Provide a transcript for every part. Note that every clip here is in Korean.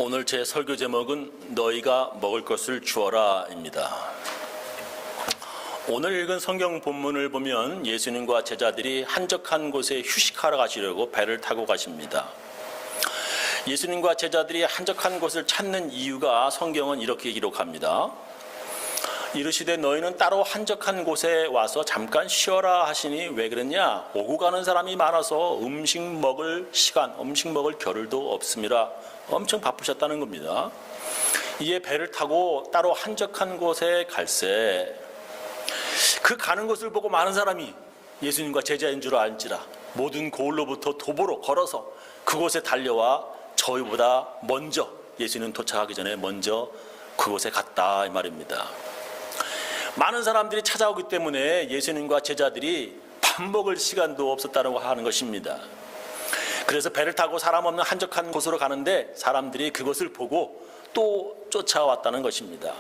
오늘 제 설교 제목은 너희가 먹을 것을 주어라입니다. 오늘 읽은 성경 본문을 보면 예수님과 제자들이 한적한 곳에 휴식하러 가시려고 배를 타고 가십니다. 예수님과 제자들이 한적한 곳을 찾는 이유가 성경은 이렇게 기록합니다. 이르시되 너희는 따로 한적한 곳에 와서 잠깐 쉬어라 하시니 왜 그랬냐? 오고 가는 사람이 많아서 음식 먹을 시간, 음식 먹을 겨를도 없음이라. 엄청 바쁘셨다는 겁니다. 이에 배를 타고 따로 한적한 곳에 갈새 그 가는 곳을 보고 많은 사람이 예수님과 제자인 줄 알지라 모든 고을로부터 도보로 걸어서 그곳에 달려와 저희보다 먼저 예수님 도착하기 전에 먼저 그곳에 갔다 이 말입니다. 많은 사람들이 찾아오기 때문에 예수님과 제자들이 밥 먹을 시간도 없었다고 하는 것입니다. 그래서 배를 타고 사람 없는 한적한 곳으로 가는데 사람들이 그것을 보고 또 쫓아왔다는 것입니다.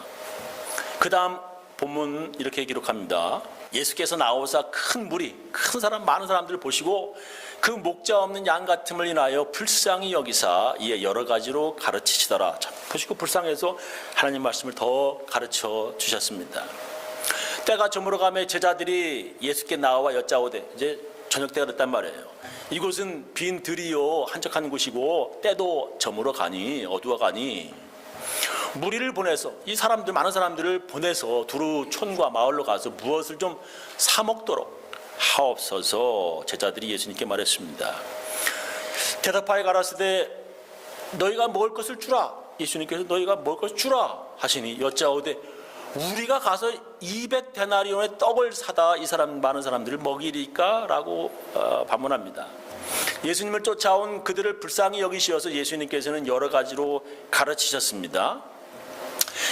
그 다음 본문 이렇게 기록합니다. 예수께서 나오사 큰 무리, 많은 사람들을 보시고 그 목자 없는 양 같음을 인하여 불쌍히 여기사 이에 여러 가지로 가르치시더라. 보시고 불쌍해서 하나님 말씀을 더 가르쳐 주셨습니다. 때가 저물어가며 제자들이 예수께 나와 여짜오되 이제 저녁 때가 됐단 말이에요. 이곳은 빈 들이요 한적한 곳이고 때도 저물어 가니 어두워 가니 무리를 보내서 이 사람들 많은 사람들을 보내서 두루 촌과 마을로 가서 무엇을 좀 사 먹도록 하옵소서. 제자들이 예수님께 말했습니다. 대답하여 가라사대 너희가 먹을 것을 주라. 예수님께서 너희가 먹을 것을 주라 하시니 여짜오되 우리가 가서 200데나리온의 떡을 사다 이 사람 많은 사람들을 먹이리까? 라고 반문합니다. 예수님을 쫓아온 그들을 불쌍히 여기시어서 예수님께서는 여러 가지로 가르치셨습니다.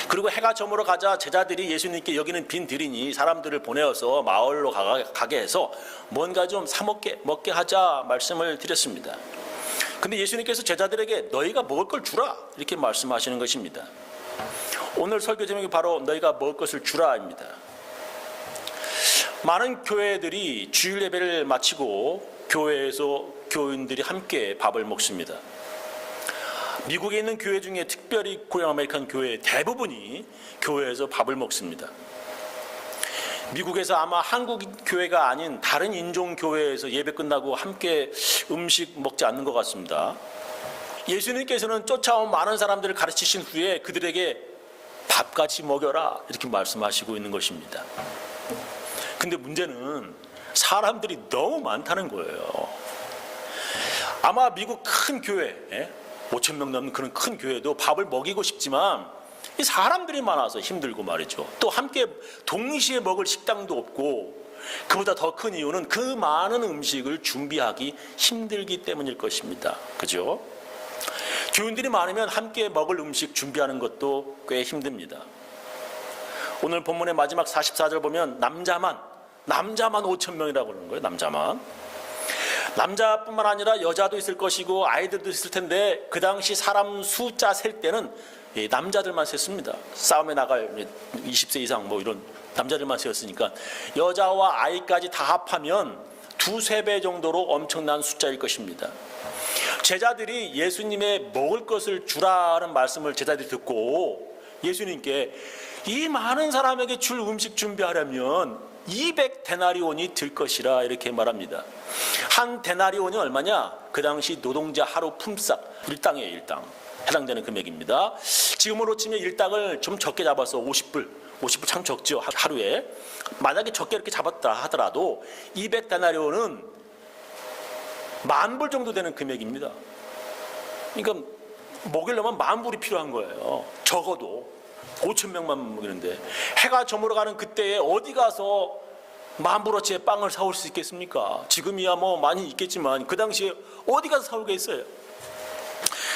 그리고 해가 저물어 가자 제자들이 예수님께 여기는 빈 들이니 사람들을 보내어서 마을로 가게 해서 뭔가 좀 사 먹게 하자 말씀을 드렸습니다. 근데 예수님께서 제자들에게 너희가 먹을 걸 주라 이렇게 말씀하시는 것입니다. 오늘 설교 제목이 바로 너희가 먹을 것을 주라입니다. 많은 교회들이 주일 예배를 마치고 교회에서 교인들이 함께 밥을 먹습니다. 미국에 있는 교회 중에 특별히 코리안 아메리칸 교회 대부분이 교회에서 밥을 먹습니다. 미국에서 아마 한국 교회가 아닌 다른 인종 교회에서 예배 끝나고 함께 음식 먹지 않는 것 같습니다. 예수님께서는 쫓아온 많은 사람들을 가르치신 후에 그들에게 밥같이 먹여라 이렇게 말씀하시고 있는 것입니다. 근데 문제는 사람들이 너무 많다는 거예요. 아마 미국 큰 교회 5,000명 넘는 그런 큰 교회도 밥을 먹이고 싶지만 이 사람들이 많아서 힘들고 말이죠. 또 함께 동시에 먹을 식당도 없고 그보다 더 큰 이유는 그 많은 음식을 준비하기 힘들기 때문일 것입니다. 그죠? 교인들이 많으면 함께 먹을 음식 준비하는 것도 꽤 힘듭니다. 오늘 본문의 마지막 44절 보면 남자만 5,000명이라고 그러는 거예요. 남자뿐만 아니라 여자도 있을 것이고 아이들도 있을 텐데 그 당시 사람 숫자 셀 때는 남자들만 셌습니다. 싸움에 나갈 20세 이상 뭐 이런 남자들만 세었으니까 여자와 아이까지 다 합하면 2-3배 정도로 엄청난 숫자일 것입니다. 제자들이 예수님의 먹을 것을 주라는 말씀을 제자들이 듣고 예수님께 이 많은 사람에게 줄 음식 준비하려면 200데나리온이 들 것이라 이렇게 말합니다. 한 데나리온이 얼마냐? 그 당시 노동자 하루 품삯 1당이에요. 1당 해당되는 금액입니다. 지금으로 치면 1당을 좀 적게 잡아서 50불 참 적죠. 하루에. 만약에 적게 이렇게 잡았다 하더라도 200데나리온은 10,000불 정도 되는 금액입니다. 그러니까 먹이려면 10,000불이 필요한 거예요. 적어도 5,000명만 먹이는데 해가 저물어가는 그때에 어디 가서 10,000불어치의 빵을 사올 수 있겠습니까? 지금이야 뭐 많이 있겠지만 그 당시에 어디 가서 사오겠어요?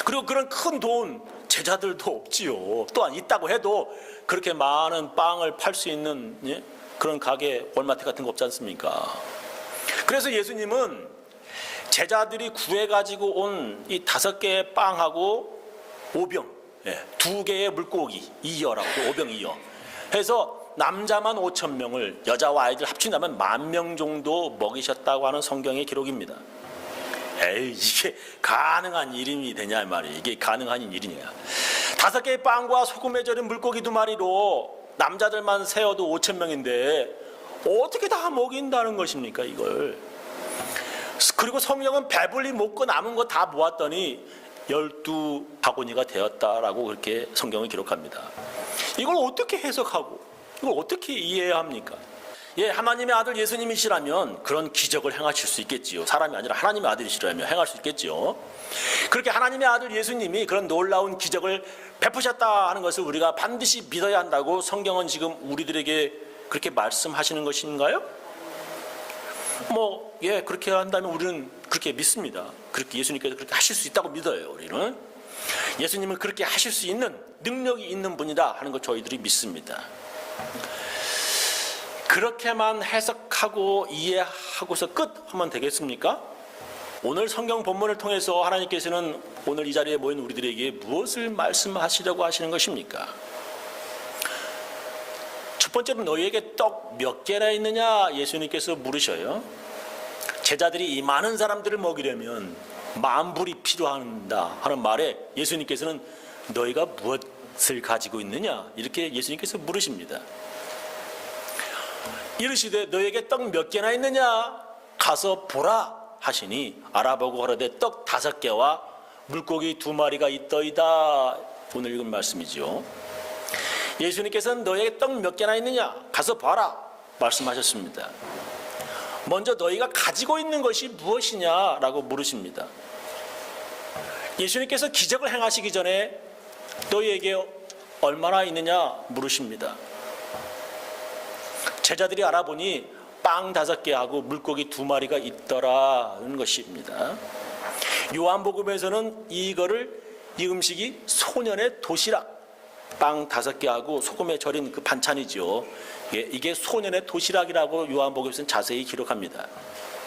그리고 그런 큰 돈 제자들도 없지요. 또한 있다고 해도 그렇게 많은 빵을 팔 수 있는 그런 가게 월마트 같은 거 없지 않습니까? 그래서 예수님은 제자들이 구해가지고 온 이 5개의 빵하고 5병 2개의 물고기 2여라고 5병 2여 해서 남자만 5,000명을 여자와 아이들 합친다면 10,000명 정도 먹이셨다고 하는 성경의 기록입니다. 에이, 이게 가능한 일이 되냐 말이에요. 이게 가능한 일이냐. 5개의 빵과 소금에 절인 물고기 2마리로 남자들만 세어도 5,000명인데 어떻게 다 먹인다는 것입니까, 이걸? 그리고 성경은 배불리 먹고 남은 거 다 모았더니 12바구니가 되었다라고 그렇게 성경을 기록합니다. 이걸 어떻게 해석하고 이걸 어떻게 이해해야 합니까? 예, 하나님의 아들 예수님이시라면 그런 기적을 행하실 수 있겠지요. 사람이 아니라 하나님의 아들이시라면 행할 수 있겠지요. 그렇게 하나님의 아들 예수님이 그런 놀라운 기적을 베푸셨다 하는 것을 우리가 반드시 믿어야 한다고 성경은 지금 우리들에게 그렇게 말씀하시는 것인가요? 예, 그렇게 한다면 우리는 그렇게 믿습니다. 그렇게 예수님께서 그렇게 하실 수 있다고 믿어요. 우리는 예수님은 그렇게 하실 수 있는 능력이 있는 분이다 하는 것 저희들이 믿습니다. 그렇게만 해석하고 이해하고서 끝 하면 되겠습니까? 오늘 성경 본문을 통해서 하나님께서는 오늘 이 자리에 모인 우리들에게 무엇을 말씀하시려고 하시는 것입니까? 첫 번째로 너희에게 떡 몇 개나 있느냐 예수님께서 물으셔요. 제자들이 이 많은 사람들을 먹이려면 만불이 필요한다 하는 말에 예수님께서는 너희가 무엇을 가지고 있느냐 이렇게 예수님께서 물으십니다. 이르시되 너희에게 떡 몇 개나 있느냐 가서 보라 하시니 알아보고 하라되 떡 5개와 물고기 2마리가 있더이다. 오늘 읽은 말씀이죠. 예수님께서는 너희에게 떡 몇 개나 있느냐 가서 봐라 말씀하셨습니다. 먼저 너희가 가지고 있는 것이 무엇이냐라고 물으십니다. 예수님께서 기적을 행하시기 전에 너희에게 얼마나 있느냐 물으십니다. 제자들이 알아보니 빵 5개하고 물고기 2마리가 있더라는 것입니다. 요한복음에서는 이 음식이 소년의 도시락, 빵 5개하고 소금에 절인 그 반찬이죠. 이게 소년의 도시락이라고 요한복음에서는 자세히 기록합니다.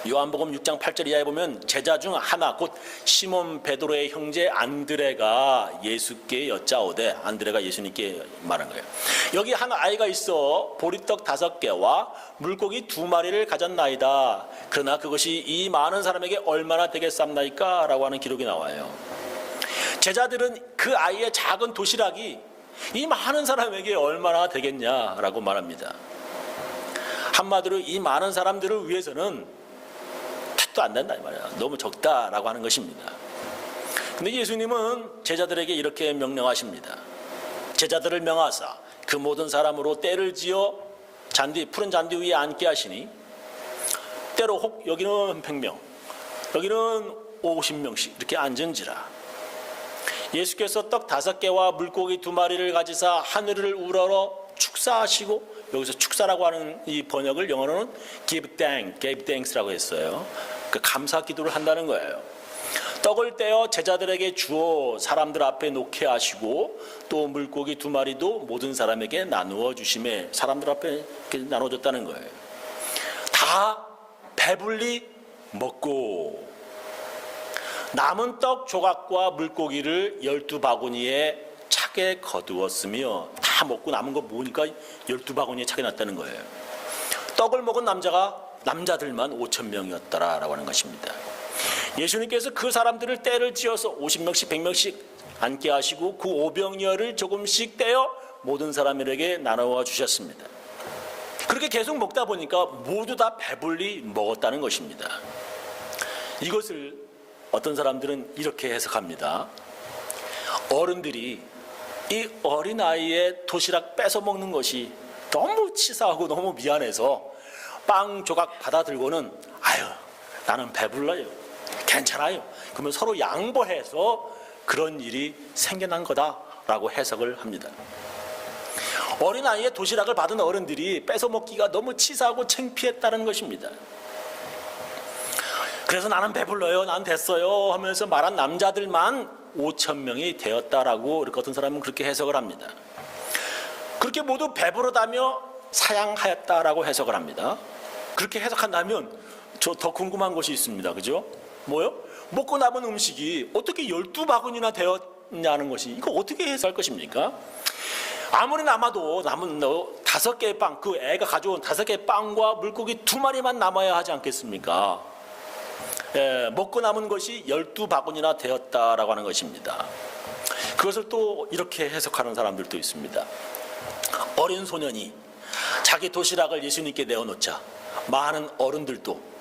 요한복음 6장 8절 이하에 보면 제자 중 하나 곧 시몬 베드로의 형제 안드레가 예수께 여짜오되, 안드레가 예수님께 말한 거예요. 여기 한 아이가 있어 보리떡 5개와 물고기 2마리를 가졌나이다. 그러나 그것이 이 많은 사람에게 얼마나 되겠삼나이까? 라고 하는 기록이 나와요. 제자들은 그 아이의 작은 도시락이 이 많은 사람에게 얼마나 되겠냐라고 말합니다. 한마디로 이 많은 사람들을 위해서는 택도 안 된다 이 말이야. 너무 적다라고 하는 것입니다. 근데 예수님은 제자들에게 이렇게 명령하십니다. 제자들을 명하사 그 모든 사람으로 때를 지어 푸른 잔디 위에 앉게 하시니 때로 혹 여기는 100명 여기는 50명씩 이렇게 앉은지라. 예수께서 떡 5개와 물고기 2마리를 가지사 하늘을 우러러 축사하시고, 여기서 축사라고 하는 이 번역을 영어로는 give thanks라고 했어요. 그 감사 기도를 한다는 거예요. 떡을 떼어 제자들에게 주어 사람들 앞에 놓게 하시고 또 물고기 2마리도 모든 사람에게 나누어 주심에 사람들 앞에 이렇게 나눠줬다는 거예요. 다 배불리 먹고 남은 떡 조각과 물고기를 12바구니에 차게 거두었으며, 다 먹고 남은 거 모으니까 12바구니에 차게 놨다는 거예요. 떡을 먹은 남자들만 5,000명이었더라라고 하는 것입니다. 예수님께서 그 사람들을 때를 지어서 50명씩 100명씩 앉게 하시고 그 오병이어를 조금씩 떼어 모든 사람들에게 나누어 주셨습니다. 그렇게 계속 먹다 보니까 모두 다 배불리 먹었다는 것입니다. 이것을 어떤 사람들은 이렇게 해석합니다. 어른들이 이 어린아이의 도시락 뺏어 먹는 것이 너무 치사하고 너무 미안해서 빵 조각 받아 들고는 아유 나는 배불러요, 괜찮아요, 그러면 서로 양보해서 그런 일이 생겨난 거다라고 해석을 합니다. 어린아이의 도시락을 받은 어른들이 뺏어 먹기가 너무 치사하고 창피했다는 것입니다. 그래서 나는 배불러요, 난 됐어요 하면서 말한 남자들만 5,000명이 되었다라고 이렇게 어떤 사람은 그렇게 해석을 합니다. 그렇게 모두 배부르다며 사양하였다라고 해석을 합니다. 그렇게 해석한다면 저 더 궁금한 것이 있습니다. 그죠? 뭐요? 먹고 남은 음식이 어떻게 12바구니나 되었냐는 것이, 이거 어떻게 해석할 것입니까? 아무리 남아도 남은 5개의 빵, 그 애가 가져온 5개의 빵과 물고기 2마리만 남아야 하지 않겠습니까? 먹고 남은 것이 12바구니나 되었다라고 하는 것입니다. 그것을 또 이렇게 해석하는 사람들도 있습니다. 어린 소년이 자기 도시락을 예수님께 내어놓자 많은 어른들도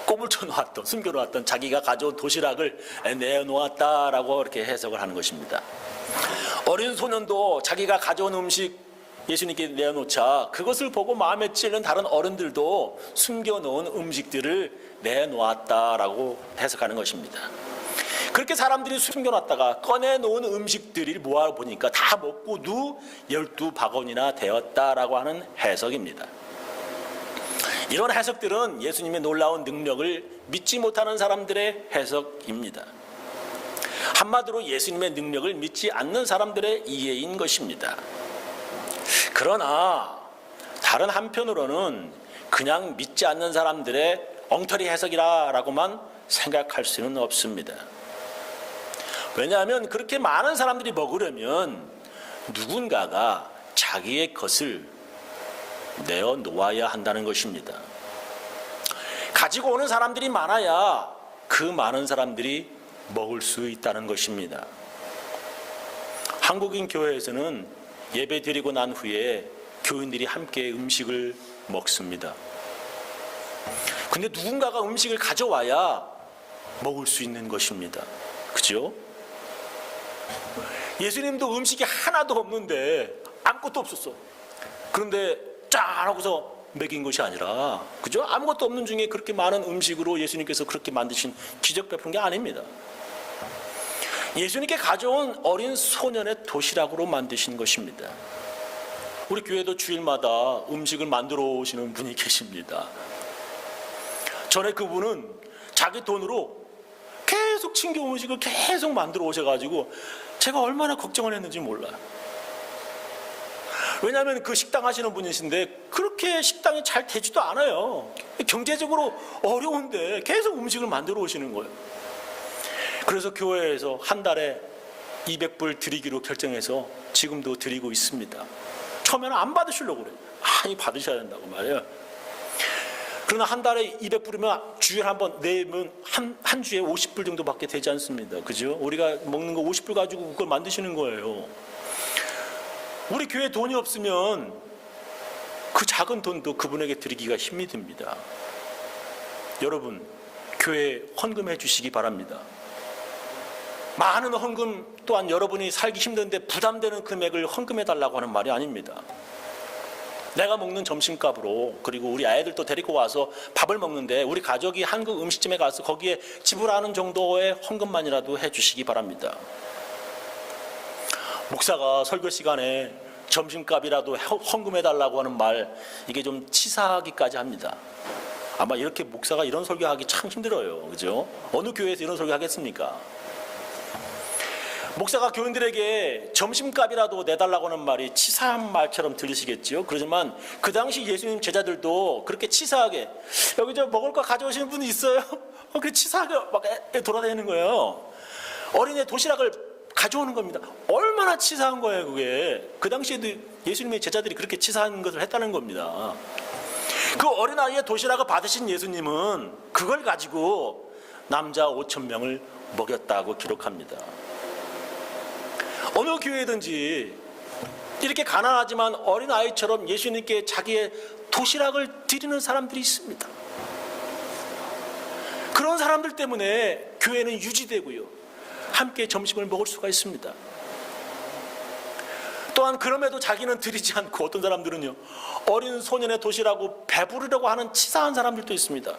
꼼을 쳐놓았던, 숨겨놓았던 자기가 가져온 도시락을 내어놓았다라고 이렇게 해석을 하는 것입니다. 어린 소년도 자기가 가져온 음식 예수님께 내어놓자 그것을 보고 마음에 찔른 다른 어른들도 숨겨놓은 음식들을 내놓았다라고 해석하는 것입니다. 그렇게 사람들이 숨겨놨다가 꺼내놓은 음식들을 모아보니까 다 먹고 누 12바구니나 되었다라고 하는 해석입니다. 이런 해석들은 예수님의 놀라운 능력을 믿지 못하는 사람들의 해석입니다. 한마디로 예수님의 능력을 믿지 않는 사람들의 이해인 것입니다. 그러나 다른 한편으로는 그냥 믿지 않는 사람들의 엉터리 해석이라고만 생각할 수는 없습니다. 왜냐하면 그렇게 많은 사람들이 먹으려면 누군가가 자기의 것을 내어놓아야 한다는 것입니다. 가지고 오는 사람들이 많아야 그 많은 사람들이 먹을 수 있다는 것입니다. 한국인 교회에서는 예배 드리고 난 후에 교인들이 함께 음식을 먹습니다. 근데 누군가가 음식을 가져와야 먹을 수 있는 것입니다. 그죠? 예수님도 음식이 하나도 없는데 아무것도 없었어. 그런데 짠 하고서 먹인 것이 아니라, 그죠? 아무것도 없는 중에 그렇게 많은 음식으로 예수님께서 그렇게 만드신 기적 베푼 게 아닙니다. 예수님께 가져온 어린 소년의 도시락으로 만드신 것입니다. 우리 교회도 주일마다 음식을 만들어 오시는 분이 계십니다. 전에 그분은 자기 돈으로 계속 챙겨 음식을 계속 만들어 오셔가지고 제가 얼마나 걱정을 했는지 몰라요. 왜냐하면 그 식당 하시는 분이신데 그렇게 식당이 잘 되지도 않아요. 경제적으로 어려운데 계속 음식을 만들어 오시는 거예요. 그래서 교회에서 한 달에 200불 드리기로 결정해서 지금도 드리고 있습니다. 처음에는 안 받으시려고 그래요. 아니 받으셔야 된다고 말이에요. 그러나 한 달에 200불이면 주에 한번 내면 한 주에 50불 정도밖에 되지 않습니다. 그죠? 우리가 먹는 거 50불 가지고 그걸 만드시는 거예요. 우리 교회 돈이 없으면 그 작은 돈도 그분에게 드리기가 힘이 듭니다. 여러분, 교회에 헌금해 주시기 바랍니다. 많은 헌금 또한 여러분이 살기 힘든데 부담되는 금액을 헌금해 달라고 하는 말이 아닙니다. 내가 먹는 점심값으로, 그리고 우리 아이들도 데리고 와서 밥을 먹는데 우리 가족이 한국 음식점에 가서 거기에 지불하는 정도의 헌금만이라도 해 주시기 바랍니다. 목사가 설교 시간에 점심값이라도 헌금해 달라고 하는 말, 이게 좀 치사하기까지 합니다. 아마 이렇게 목사가 이런 설교하기 참 힘들어요. 그죠? 어느 교회에서 이런 설교 하겠습니까? 목사가 교인들에게 점심값이라도 내달라고 하는 말이 치사한 말처럼 들리시겠죠. 그렇지만 그 당시 예수님 제자들도 그렇게 치사하게, 여기 저 먹을 거 가져오시는 분이 있어요? 그렇게 치사하게 막 돌아다니는 거예요. 어린애 도시락을 가져오는 겁니다. 얼마나 치사한 거예요, 그게. 그 당시에도 예수님의 제자들이 그렇게 치사한 것을 했다는 겁니다. 그 어린아이의 도시락을 받으신 예수님은 그걸 가지고 남자 5,000명을 먹였다고 기록합니다. 어느 교회든지 이렇게 가난하지만 어린아이처럼 예수님께 자기의 도시락을 드리는 사람들이 있습니다. 그런 사람들 때문에 교회는 유지되고요, 함께 점심을 먹을 수가 있습니다. 또한 그럼에도 자기는 드리지 않고 어떤 사람들은요, 어린 소년의 도시락으로 배부르려고 하는 치사한 사람들도 있습니다.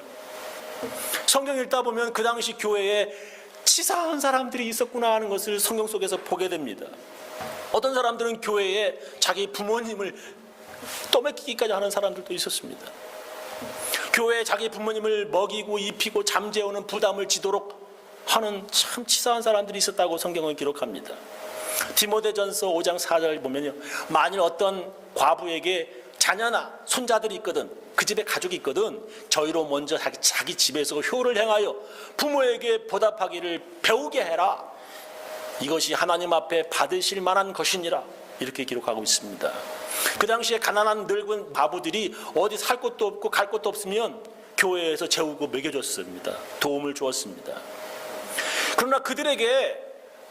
성경 읽다 보면 그 당시 교회에 치사한 사람들이 있었구나 하는 것을 성경 속에서 보게 됩니다. 어떤 사람들은 교회에 자기 부모님을 떠맡기기까지 하는 사람들도 있었습니다. 교회에 자기 부모님을 먹이고 입히고 잠재우는 부담을 지도록 하는 참 치사한 사람들이 있었다고 성경은 기록합니다. 디모데전서 5장 4절 보면요, 만일 어떤 과부에게 자녀나 손자들이 있거든, 그 집에 가족이 있거든, 저희로 먼저 자기 집에서 효를 행하여 부모에게 보답하기를 배우게 해라. 이것이 하나님 앞에 받으실 만한 것이니라. 이렇게 기록하고 있습니다. 그 당시에 가난한 늙은 과부들이 어디 살 곳도 없고 갈 곳도 없으면 교회에서 재우고 먹여줬습니다. 도움을 주었습니다. 그러나 그들에게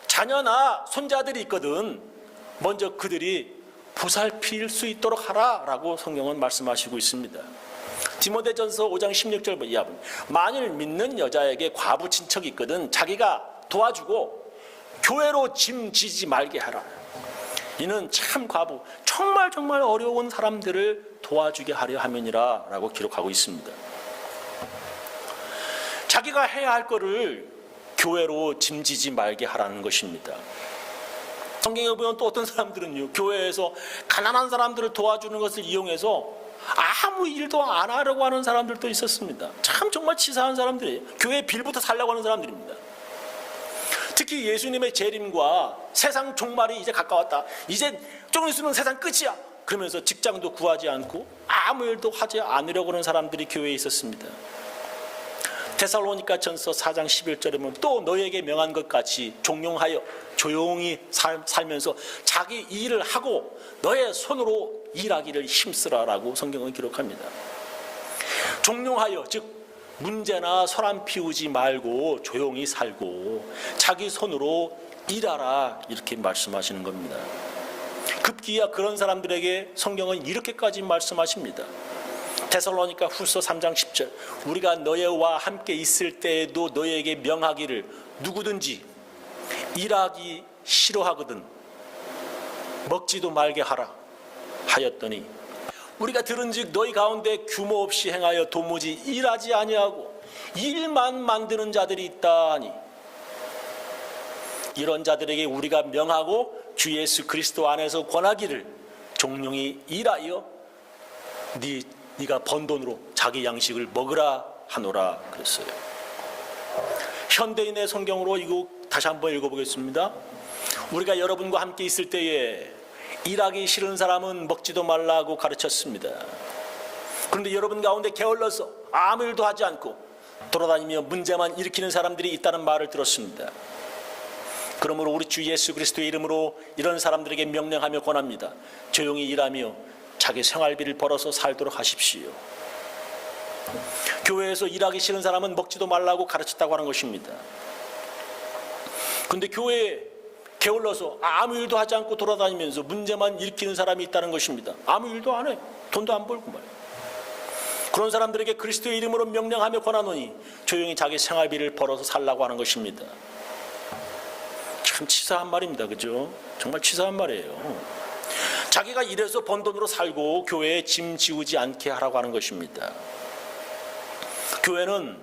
자녀나 손자들이 있거든 먼저 그들이 보살필 수 있도록 하라라고 성경은 말씀하시고 있습니다. 디모데전서 5장 16절 이하분, 만일 믿는 여자에게 과부 친척이 있거든 자기가 도와주고 교회로 짐 지지 말게 하라. 이는 참 과부, 정말 어려운 사람들을 도와주게 하려 함이니라 라고 기록하고 있습니다. 자기가 해야 할 거를 교회로 짐지지 말게 하라는 것입니다. 성경에 보면 또 어떤 사람들은요, 교회에서 가난한 사람들을 도와주는 것을 이용해서 아무 일도 안 하려고 하는 사람들도 있었습니다. 참 정말 치사한 사람들이에요. 교회 빌부터 살려고 하는 사람들입니다. 특히 예수님의 재림과 세상 종말이 이제 가까웠다, 이제 조금 있으면 세상 끝이야, 그러면서 직장도 구하지 않고 아무 일도 하지 않으려고 하는 사람들이 교회에 있었습니다. 데살로니가전서 4장 11절에 보면 또 너에게 명한 것 같이 종용하여 조용히 살면서 자기 일을 하고 너의 손으로 일하기를 힘쓰라라고 성경은 기록합니다. 종용하여, 즉 문제나 소란 피우지 말고 조용히 살고 자기 손으로 일하라, 이렇게 말씀하시는 겁니다. 급기야 그런 사람들에게 성경은 이렇게까지 말씀하십니다. 데살로니가 후서 3장 10절, 우리가 너희와 함께 있을 때에도 너희에게 명하기를 누구든지 일하기 싫어하거든 먹지도 말게 하라 하였더니 우리가 들은즉 너희 가운데 규모 없이 행하여 도무지 일하지 아니하고 일만 만드는 자들이 있다 하니, 이런 자들에게 우리가 명하고 주 예수 그리스도 안에서 권하기를 종용히 일하여 네가 번 돈으로 자기 양식을 먹으라 하노라 그랬어요. 현대인의 성경으로 이거 다시 한번 읽어보겠습니다. 우리가 여러분과 함께 있을 때에 일하기 싫은 사람은 먹지도 말라고 가르쳤습니다. 그런데 여러분 가운데 게을러서 아무 일도 하지 않고 돌아다니며 문제만 일으키는 사람들이 있다는 말을 들었습니다. 그러므로 우리 주 예수 그리스도의 이름으로 이런 사람들에게 명령하며 권합니다. 조용히 일하며 자기 생활비를 벌어서 살도록 하십시오. 교회에서 일하기 싫은 사람은 먹지도 말라고 가르쳤다고 하는 것입니다. 그런데 교회에 게을러서 아무 일도 하지 않고 돌아다니면서 문제만 일으키는 사람이 있다는 것입니다. 아무 일도 안 해, 돈도 안 벌고 말이에요. 그런 사람들에게 그리스도의 이름으로 명령하며 권하노니 조용히 자기 생활비를 벌어서 살라고 하는 것입니다. 참 치사한 말입니다. 그죠? 정말 치사한 말이에요. 자기가 일해서 번 돈으로 살고 교회에 짐 지우지 않게 하라고 하는 것입니다. 교회는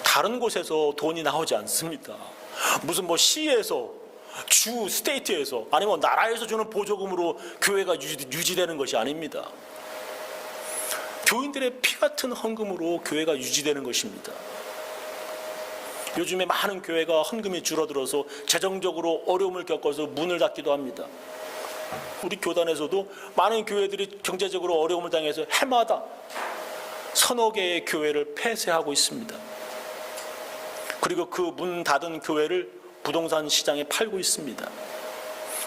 다른 곳에서 돈이 나오지 않습니다. 무슨 시에서, 주 스테이트에서, 아니면 나라에서 주는 보조금으로 교회가 유지되는 것이 아닙니다. 교인들의 피 같은 헌금으로 교회가 유지되는 것입니다. 요즘에 많은 교회가 헌금이 줄어들어서 재정적으로 어려움을 겪어서 문을 닫기도 합니다. 우리 교단에서도 많은 교회들이 경제적으로 어려움을 당해서 해마다 서너 개의 교회를 폐쇄하고 있습니다. 그리고 그 문 닫은 교회를 부동산 시장에 팔고 있습니다.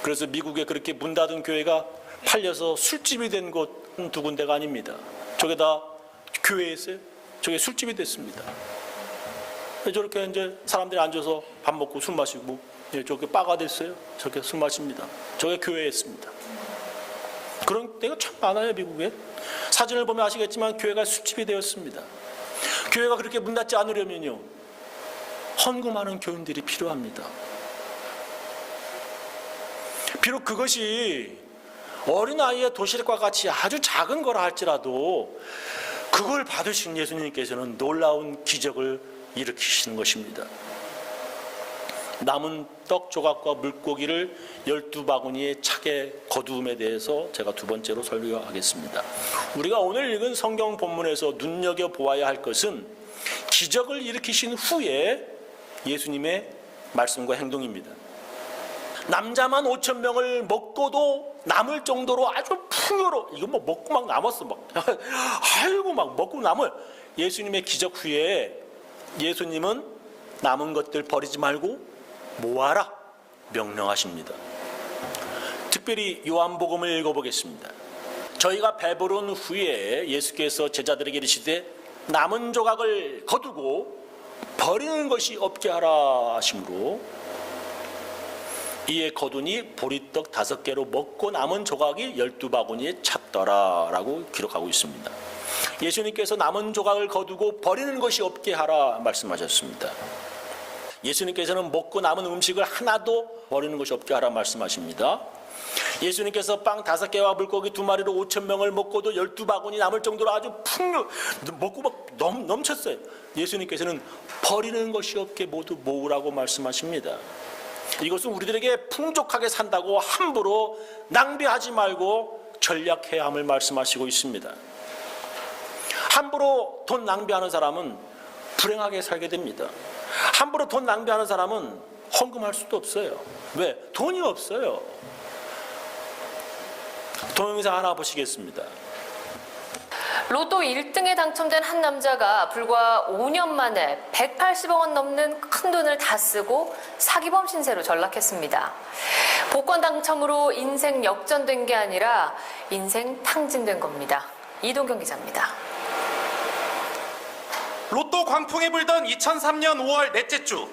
그래서 미국에 그렇게 문 닫은 교회가 팔려서 술집이 된 곳 두 군데가 아닙니다. 저게 다 교회에서 저게 술집이 됐습니다. 저렇게 이제 사람들이 앉아서 밥 먹고 술 마시고, 저렇게 바가 됐어요. 저렇게 술 마십니다. 저게 교회였습니다. 그런 데가 참 많아요, 미국에. 사진을 보면 아시겠지만 교회가 술집이 되었습니다. 교회가 그렇게 문 닫지 않으려면요, 헌금하는 교인들이 필요합니다. 비록 그것이 어린아이의 도시락과 같이 아주 작은 거라 할지라도 그걸 받으신 예수님께서는 놀라운 기적을 일으키시는 것입니다. 남은 떡 조각과 물고기를 12바구니에 차게 거두음에 대해서 제가 두 번째로 설교하겠습니다. 우리가 오늘 읽은 성경 본문에서 눈여겨보아야 할 것은 기적을 일으키신 후에 예수님의 말씀과 행동입니다. 남자만 5,000명을 먹고도 남을 정도로 아주 풍요로, 이거 먹고 막 남았어, 아이고 먹고 남을. 예수님의 기적 후에 예수님은 남은 것들 버리지 말고 모아라 명령하십니다. 특별히 요한복음을 읽어보겠습니다. 저희가 배부른 후에 예수께서 제자들에게 이르시되 남은 조각을 거두고 버리는 것이 없게 하라 하심으로 이에 거두니 보리떡 5개로 먹고 남은 조각이 12바구니에 찼더라 라고 기록하고 있습니다. 예수님께서 남은 조각을 거두고 버리는 것이 없게 하라 말씀하셨습니다. 예수님께서는 먹고 남은 음식을 하나도 버리는 것이 없게 하라 말씀하십니다. 예수님께서 빵 5개와 물고기 2마리로 5,000명을 먹고도 12바구니 남을 정도로 아주 먹고 막 넘쳤어요. 예수님께서는 버리는 것이 없게 모두 모으라고 말씀하십니다. 이것은 우리들에게 풍족하게 산다고 함부로 낭비하지 말고 전략해야 함을 말씀하시고 있습니다. 함부로 돈 낭비하는 사람은 불행하게 살게 됩니다. 함부로 돈 낭비하는 사람은 헌금할 수도 없어요. 왜? 돈이 없어요. 동영상 하나 보시겠습니다. 로또 1등에 당첨된 한 남자가 불과 5년 만에 180억 원 넘는 큰 돈을 다 쓰고 사기범 신세로 전락했습니다. 복권 당첨으로 인생 역전된 게 아니라 인생 탕진된 겁니다. 이동경 기자입니다. 로또 광풍이 불던 2003년 5월 넷째 주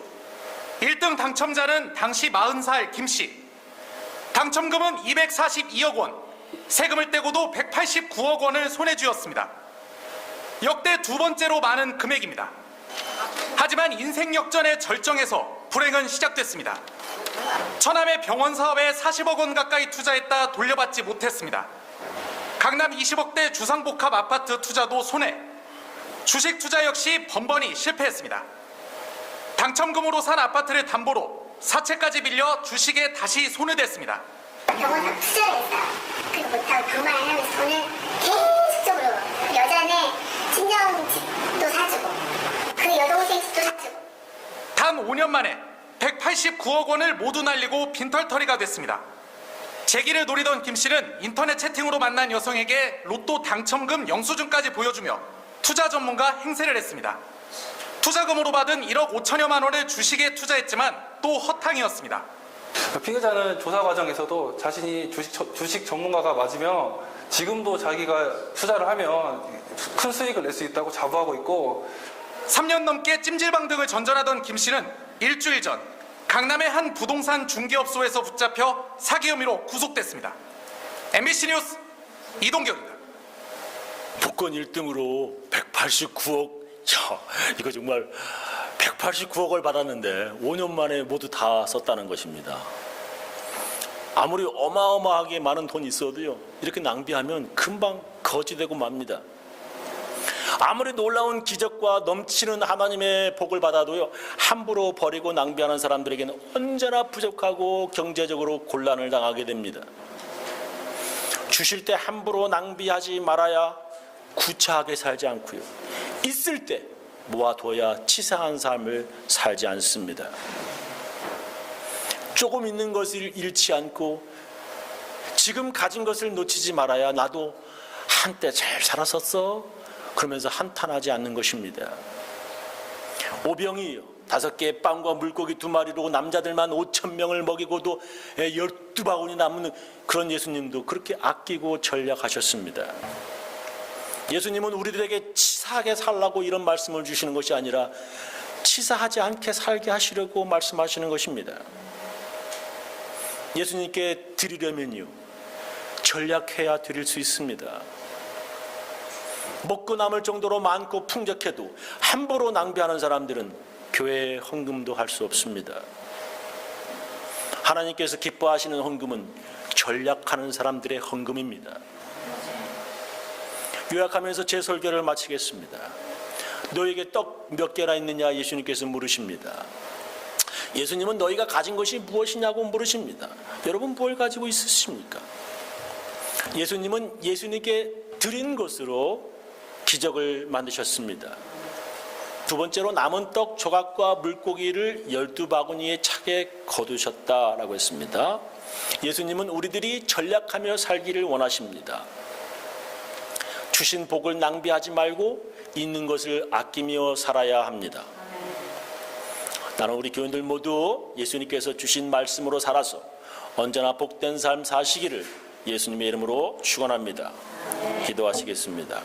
1등 당첨자는 당시 40살 김씨. 당첨금은 242억 원, 세금을 떼고도 189억 원을 손에 쥐었습니다. 역대 2번째로 많은 금액입니다. 하지만 인생 역전의 절정에서 불행은 시작됐습니다. 처남의 병원 사업에 40억 원 가까이 투자했다 돌려받지 못했습니다. 강남 20억대 주상복합 아파트 투자도 손해, 주식 투자 역시 번번이 실패했습니다. 당첨금으로 산 아파트를 담보로 사채까지 빌려 주식에 다시 손을 댔습니다. 병원 다 투자를 했어요. 그거 못하고 그만 하면서 돈을 계속적으로 여자네 친정집도 사주고 그 여동생 집도 사주고 단 5년 만에 189억 원을 모두 날리고 빈털터리가 됐습니다. 재기를 노리던 김 씨는 인터넷 채팅으로 만난 여성에게 로또 당첨금 영수증까지 보여주며 투자 전문가 행세를 했습니다. 투자금으로 받은 1억 5천여만 원을 주식에 투자했지만 또 허탕이었습니다. 피해자는 조사 과정에서도 자신이 주식 전문가가 맞으며 지금도 자기가 투자를 하면 큰 수익을 낼 수 있다고 자부하고 있고 3년 넘게 찜질방 등을 전전하던 김 씨는 일주일 전 강남의 한 부동산 중개업소에서 붙잡혀 사기 혐의로 구속됐습니다. MBC 뉴스 이동경입니다. 복권 1등으로 189억, 이거 정말 189억을 받았는데 5년 만에 모두 다 썼다는 것입니다. 아무리 어마어마하게 많은 돈이 있어도요, 이렇게 낭비하면 금방 거지되고 맙니다. 아무리 놀라운 기적과 넘치는 하나님의 복을 받아도요, 함부로 버리고 낭비하는 사람들에게는 언제나 부족하고 경제적으로 곤란을 당하게 됩니다. 주실 때 함부로 낭비하지 말아야 구차하게 살지 않고요, 있을 때 모아둬야 치사한 삶을 살지 않습니다. 조금 있는 것을 잃지 않고 지금 가진 것을 놓치지 말아야 나도 한때 잘 살았었어 그러면서 한탄하지 않는 것입니다. 오병이요, 5개의 빵과 물고기 2마리로 남자들만 5,000명을 먹이고도 12바구니 남는 그런 예수님도 그렇게 아끼고 전략하셨습니다. 예수님은 우리들에게 치사하게 살라고 이런 말씀을 주시는 것이 아니라 치사하지 않게 살게 하시려고 말씀하시는 것입니다. 예수님께 드리려면요, 전략해야 드릴 수 있습니다. 먹고 남을 정도로 많고 풍족해도 함부로 낭비하는 사람들은 교회에 헌금도 할 수 없습니다. 하나님께서 기뻐하시는 헌금은 전략하는 사람들의 헌금입니다. 요약하면서 제 설교를 마치겠습니다. 너에게 떡 몇 개나 있느냐 예수님께서 물으십니다. 예수님은 너희가 가진 것이 무엇이냐고 물으십니다. 여러분 뭘 가지고 있으십니까? 예수님은 예수님께 드린 것으로 기적을 만드셨습니다. 두 번째로 남은 떡 조각과 물고기를 12바구니에 차게 거두셨다라고 했습니다. 예수님은 우리들이 전략하며 살기를 원하십니다. 주신 복을 낭비하지 말고 있는 것을 아끼며 살아야 합니다. 나는 우리 교인들 모두 예수님께서 주신 말씀으로 살아서 언제나 복된 삶 사시기를 예수님의 이름으로 축원합니다. 기도하시겠습니다.